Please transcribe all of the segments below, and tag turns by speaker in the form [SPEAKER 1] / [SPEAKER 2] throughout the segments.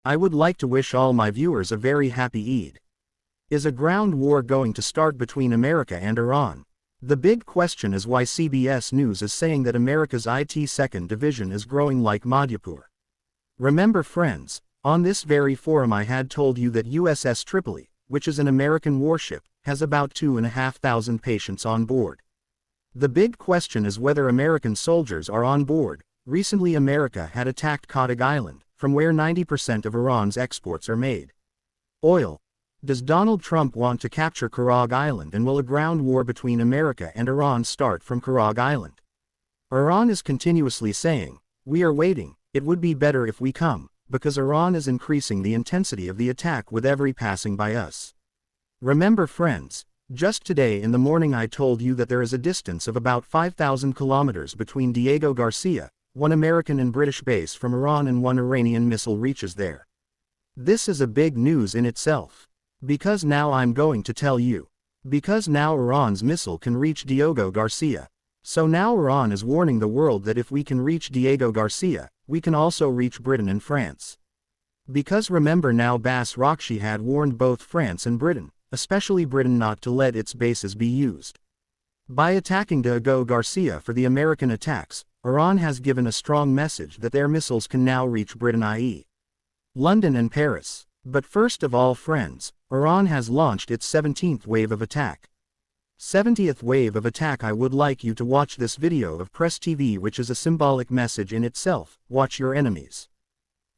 [SPEAKER 1] I would like to wish all my viewers a very happy Eid. Is a ground war going to start between America and Iran? The big question is why CBS News is saying that America's IT 2nd Division is growing like Madhyapur. Remember friends, on this very forum I had told you that USS Tripoli, which is an American warship, has about 2,500 patients on board. The big question is whether American soldiers are on board. Recently America had attacked Kodig Island, from where 90% of Iran's exports are made. Oil. Does Donald Trump want to capture Kodig Island, and will a ground war between America and Iran start from Kodig Island? Iran is continuously saying, "We are waiting, it would be better if we come," because Iran is increasing the intensity of the attack with every passing by us. Remember friends, just today in the morning I told you that there is a distance of about 5,000 kilometers between Diego Garcia, one American and British base from Iran, and one Iranian missile reaches there. This is a big news in itself. Because now I'm going to tell you. Because now Iran's missile can reach Diego Garcia. So now Iran is warning the world that if we can reach Diego Garcia, we can also reach Britain and France. Because remember now Bas Rakshi had warned both France and Britain, especially Britain, not to let its bases be used. By attacking Diego Garcia for the American attacks, Iran has given a strong message that their missiles can now reach Britain, i.e. London and Paris. But first of all friends, Iran has launched its 17th wave of attack. 70th wave of attack. I would like you to watch this video of Press TV, which is a symbolic message in itself. Watch your enemies.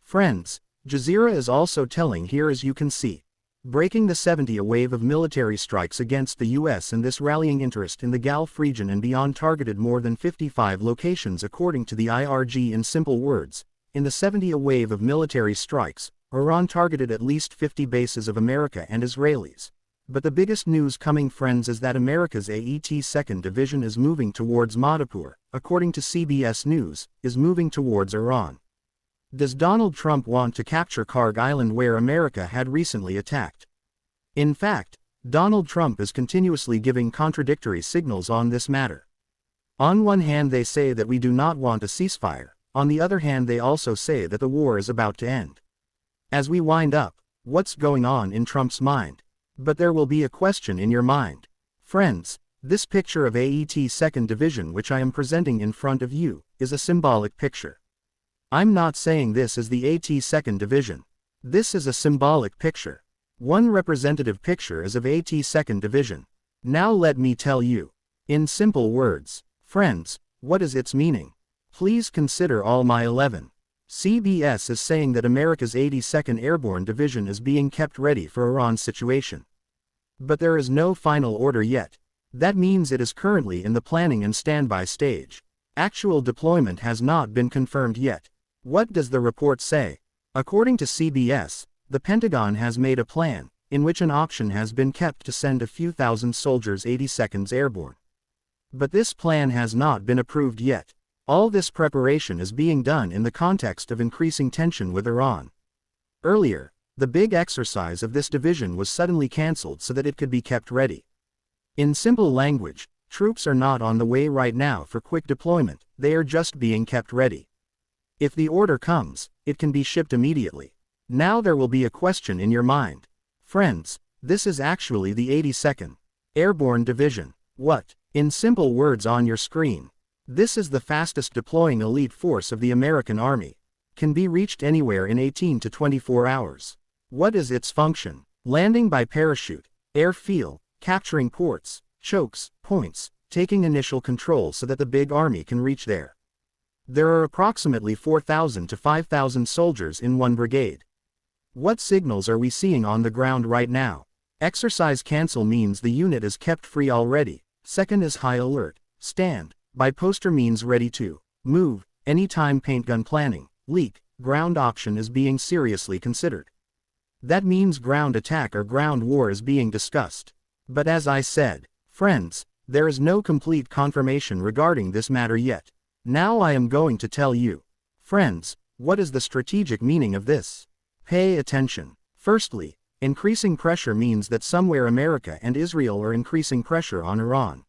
[SPEAKER 1] Friends, Jazeera is also telling here, as you can see. Breaking the 70th wave of military strikes against the US, and this rallying interest in the Gulf region and beyond targeted more than 55 locations according to the IRG. In simple words, in the 70th wave of military strikes, Iran targeted at least 50 bases of America and Israelis. But the biggest news coming friends is that America's AET 2nd Division is moving towards Madhyapur, according to CBS News, is moving towards Iran. Does Donald Trump want to capture Kodig Island, where America had recently attacked? In fact, Donald Trump is continuously giving contradictory signals on this matter. On one hand they say that we do not want a ceasefire, on the other hand they also say that the war is about to end. As we wind up, what's going on in Trump's mind? But there will be a question in your mind. Friends, this picture of AET 2nd Division which I am presenting in front of you, is a symbolic picture. I'm not saying this is the AT 2nd Division. This is a symbolic picture. One representative picture is of AT 2nd Division. Now let me tell you. In simple words, friends, what is its meaning? Please consider all my 11. CBS is saying that America's 82nd Airborne Division is being kept ready for Iran's situation. But there is no final order yet. That means it is currently in the planning and standby stage. Actual deployment has not been confirmed yet. What does the report say? According to CBS, the Pentagon has made a plan, in which an option has been kept to send a few thousand soldiers 82nd Airborne. But this plan has not been approved yet. All this preparation is being done in the context of increasing tension with Iran. Earlier, the big exercise of this division was suddenly cancelled so that it could be kept ready. In simple language, troops are not on the way right now for quick deployment, they are just being kept ready. If the order comes, it can be shipped immediately. Now there will be a question in your mind. Friends, this is actually the 82nd Airborne Division. What? In simple words on your screen. This is the fastest deploying elite force of the American Army. Can be reached anywhere in 18 to 24 hours. What is its function? Landing by parachute, airfield, capturing ports, chokes, points, taking initial control so that the big army can reach there. There are approximately 4,000 to 5,000 soldiers in one brigade. What signals are we seeing on the ground right now? Exercise cancel means the unit is kept free already. Second is high alert. Stand by poster means ready to move. Anytime paint gun planning. Leak. Ground option is being seriously considered. That means ground attack or ground war is being discussed. But as I said, friends, there is no complete confirmation regarding this matter yet. Now I am going to tell you. Friends, what is the strategic meaning of this? Pay attention. Firstly, increasing pressure means that somewhere America and Israel are increasing pressure on Iran.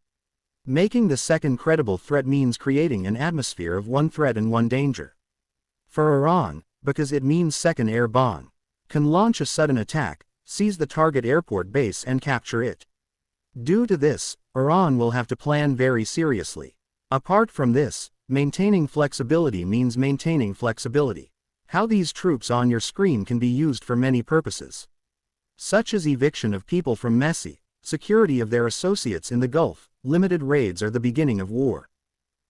[SPEAKER 1] Making the second credible threat means creating an atmosphere of one threat and one danger. For Iran, because it means second air bomb. can launch a sudden attack, seize the target airport base and capture it. Due to this, Iran will have to plan very seriously. Apart from this, maintaining flexibility means maintaining flexibility. How these troops on your screen can be used for many purposes, such as eviction of people from Messi, security of their associates in the Gulf. Limited raids are the beginning of war.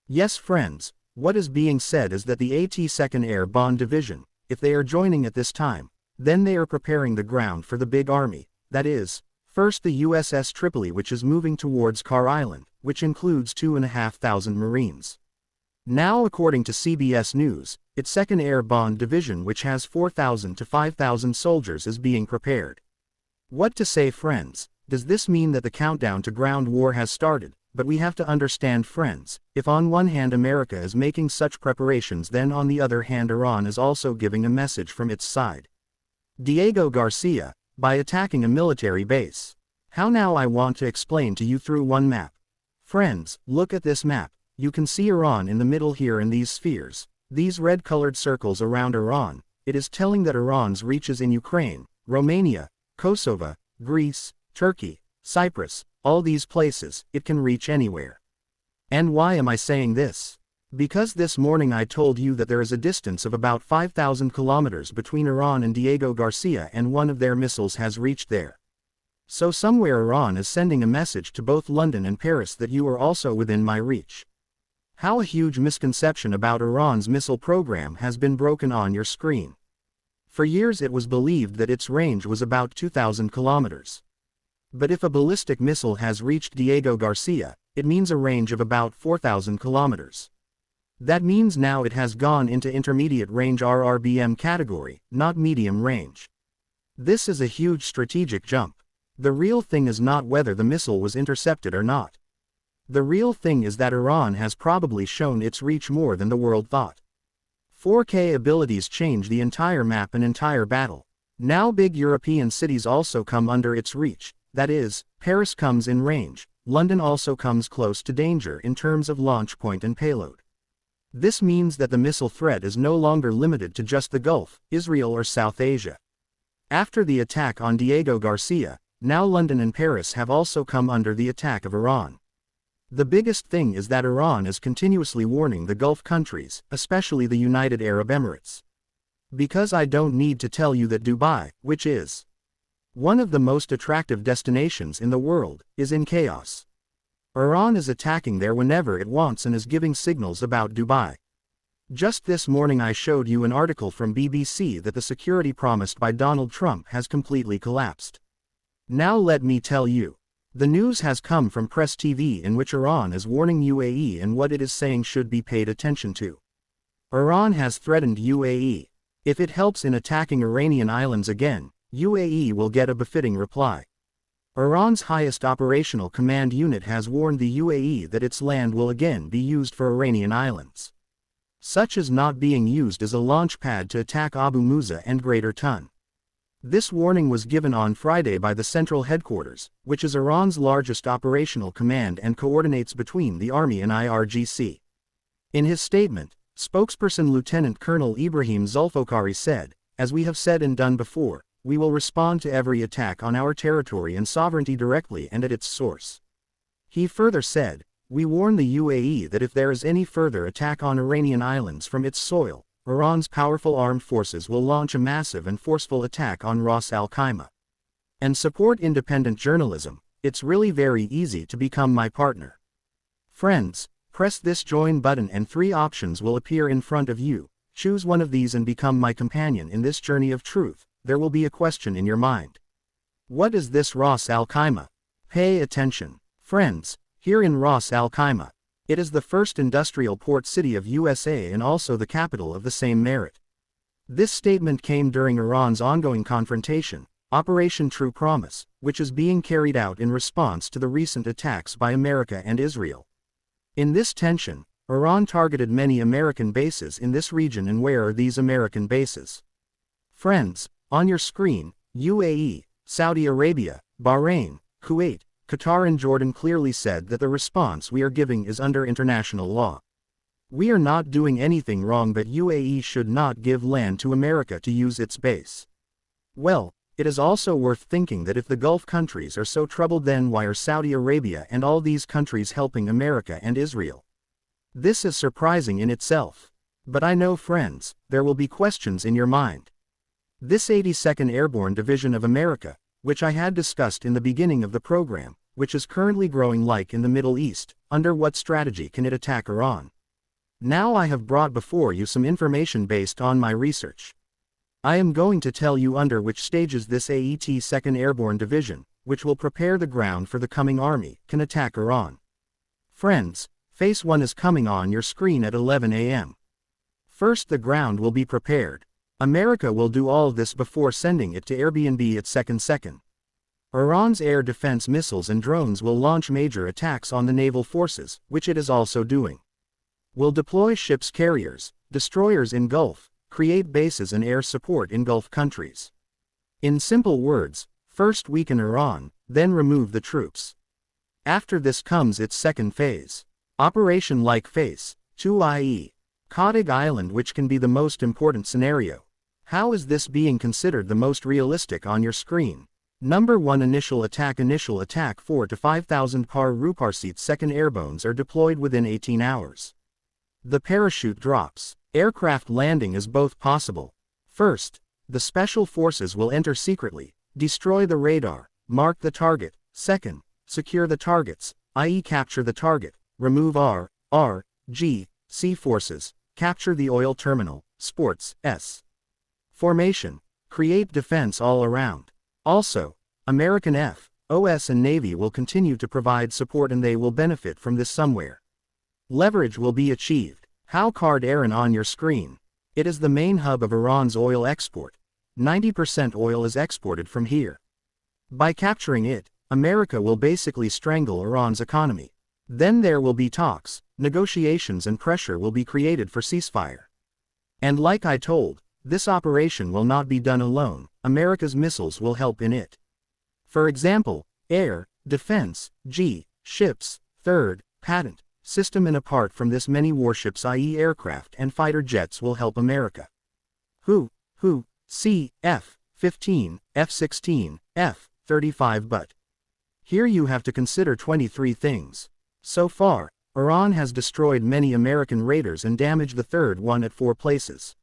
[SPEAKER 1] Yes friends, what is being said is that the 82nd Airborne Division, if they are joining at this time, then they are preparing the ground for the big army, that is, first the USS Tripoli, which is moving towards Car Island, which includes 2,500 Marines. Now according to CBS News, its 2nd Airborne Division, which has 4,000 to 5,000 soldiers, is being prepared. What to say friends, does this mean that the countdown to ground war has started? But we have to understand friends, if on one hand America is making such preparations, then on the other hand Iran is also giving a message from its side. Diego Garcia, by attacking a military base. How now? I want to explain to you through one map. Friends, look at this map. You can see Iran in the middle here in these spheres, these red-colored circles around Iran. It is telling that Iran's reach is in Ukraine, Romania, Kosovo, Greece, Turkey, Cyprus, all these places. It can reach anywhere. And why am I saying this? Because this morning I told you that there is a distance of about 5,000 kilometers between Iran and Diego Garcia, and one of their missiles has reached there. So somewhere Iran is sending a message to both London and Paris that you are also within my reach. How a huge misconception about Iran's missile program has been broken on your screen. For years it was believed that its range was about 2,000 kilometers. But if a ballistic missile has reached Diego Garcia, it means a range of about 4,000 kilometers. That means now it has gone into intermediate range RRBM category, not medium range. This is a huge strategic jump. The real thing is not whether the missile was intercepted or not. The real thing is that Iran has probably shown its reach more than the world thought. 4K abilities change the entire map and entire battle. Now big European cities also come under its reach, that is, Paris comes in range, London also comes close to danger in terms of launch point and payload. This means that the missile threat is no longer limited to just the Gulf, Israel or South Asia. After the attack on Diego Garcia, now London and Paris have also come under the attack of Iran. The biggest thing is that Iran is continuously warning the Gulf countries, especially the United Arab Emirates. Because I don't need to tell you that Dubai, which is one of the most attractive destinations in the world, is in chaos. Iran is attacking there whenever it wants and is giving signals about Dubai. Just this morning I showed you an article from BBC that the security promised by Donald Trump has completely collapsed. Now let me tell you. The news has come from Press TV, in which Iran is warning UAE, and what it is saying should be paid attention to. Iran has threatened UAE. If it helps in attacking Iranian islands again, UAE will get a befitting reply. Iran's highest operational command unit has warned the UAE that its land will again be used for Iranian islands. Such as not being used as a launch pad to attack Abu Musa and Greater Tun. This warning was given on Friday by the Central Headquarters, which is Iran's largest operational command and coordinates between the army and IRGC. In his statement, spokesperson Lieutenant Colonel Ibrahim Zulfikari said, "As we have said and done before, we will respond to every attack on our territory and sovereignty directly and at its source." He further said, "We warn the UAE that if there is any further attack on Iranian islands from its soil, Iran's powerful armed forces will launch a massive and forceful attack on Ras Al Khaimah." And support independent journalism. It's really very easy to become my partner. Friends, press this join button and 3 options will appear in front of you. Choose one of these and become my companion in this journey of truth. There will be a question in your mind. What is this Ras Al Khaimah? Pay attention. Friends, here in Ras Al Khaimah, it is the first industrial port city of USA and also the capital of the same merit. This statement came during Iran's ongoing confrontation, Operation True Promise, which is being carried out in response to the recent attacks by America and Israel. In this tension, Iran targeted many American bases in this region. And where are these American bases? Friends, on your screen, UAE, Saudi Arabia, Bahrain, Kuwait, Qatar and Jordan clearly said that the response we are giving is under international law. We are not doing anything wrong, but UAE should not give land to America to use its base. Well, it is also worth thinking that if the Gulf countries are so troubled, then why are Saudi Arabia and all these countries helping America and Israel? This is surprising in itself. But I know, friends, there will be questions in your mind. This 82nd Airborne Division of America, which I had discussed in the beginning of the program, which is currently growing like in the Middle East, under what strategy can it attack Iran? Now I have brought before you some information based on my research. I am going to tell you under which stages this 82nd Airborne Division, which will prepare the ground for the coming army, can attack Iran. Friends, Phase 1 is coming on your screen at 11 a.m. First, the ground will be prepared. America will do all this before sending it to Airbnb at second. Iran's air defense missiles and drones will launch major attacks on the naval forces, which it is also doing. Will deploy ships carriers, destroyers in Gulf, create bases and air support in Gulf countries. In simple words, first weaken Iran, then remove the troops. After this comes its second phase. Operation like Phase 2, i.e. Khadig Island, which can be the most important scenario. How is this being considered the most realistic on your screen? Number 1, initial attack. 4 to 5,000 Par-Ruparseats second airbones are deployed within 18 hours. The parachute drops. Aircraft landing is both possible. First, the special forces will enter secretly, destroy the radar, mark the target. Second, secure the targets, i.e. capture the target, remove C forces, capture the oil terminal, sports, S. Formation, create defense all around. Also, American F.O.S. and Navy will continue to provide support and they will benefit from this somewhere. Leverage will be achieved. How? Card Iran on your screen. It is the main hub of Iran's oil export. 90% oil is exported from here. By capturing it, America will basically strangle Iran's economy. Then there will be talks, negotiations, and pressure will be created for ceasefire. And like I told, this operation will not be done alone. America's missiles will help in it. For example, air, defense, ships, third, patent, system, and apart from this many warships, i.e. aircraft and fighter jets will help America. F-15, F-16, F-35, but here you have to consider 23 things. So far, Iran has destroyed many American raiders and damaged the third one at 4 places.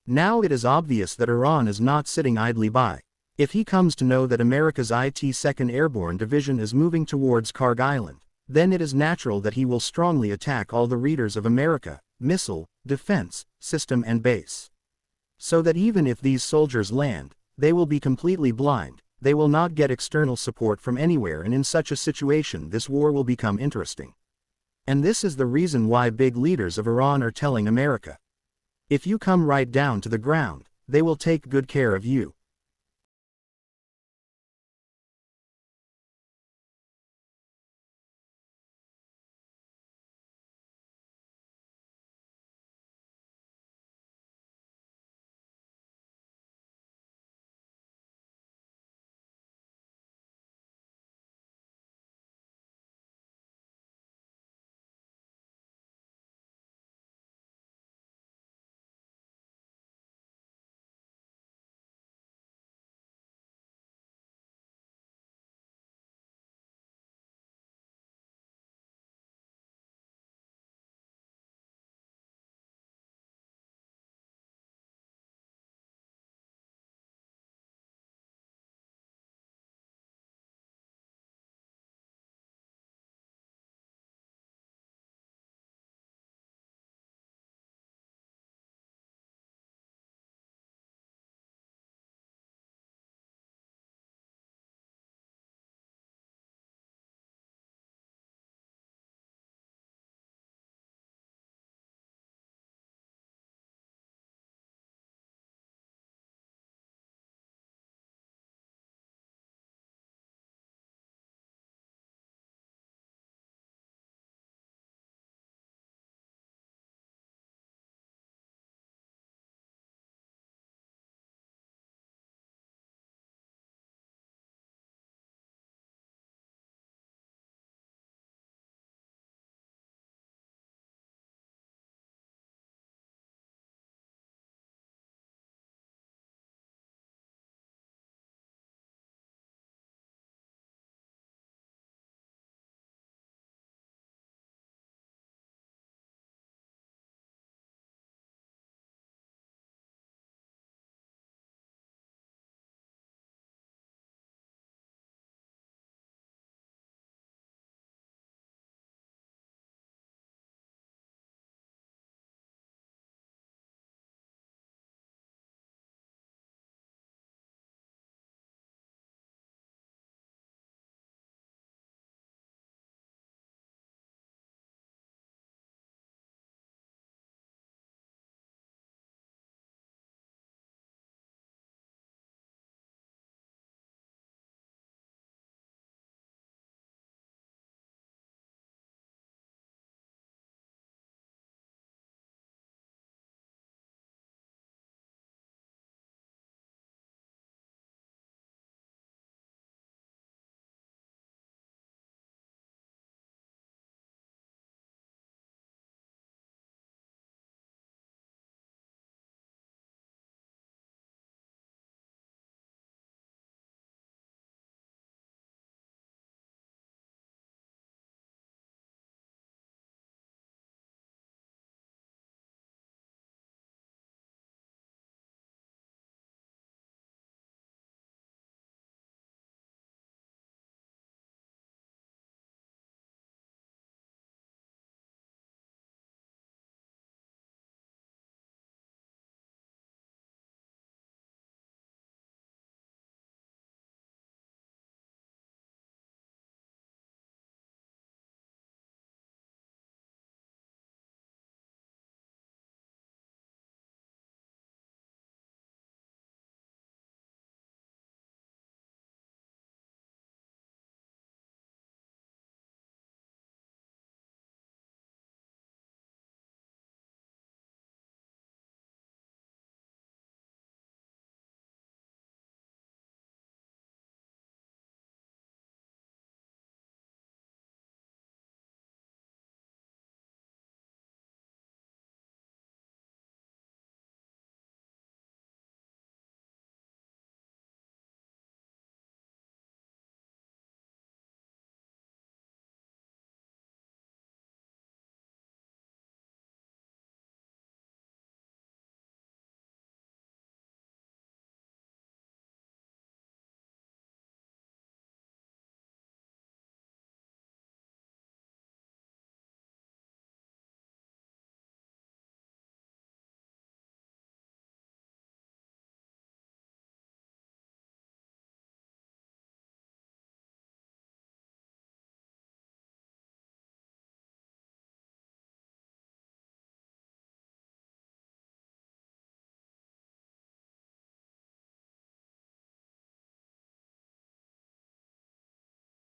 [SPEAKER 1] Now it is obvious that Iran is not sitting idly by. If he comes to know that America's 82nd Airborne Division is moving towards Khadig Island, then it is natural that he will strongly attack all the raiders of America, missile, defense, system and base. So that even if these soldiers land, they will be completely blind, they will not get external support from anywhere, and in such a situation this war will become interesting. And this is the reason why big leaders of Iran are telling America, if you come right down to the ground, they will take good care of you.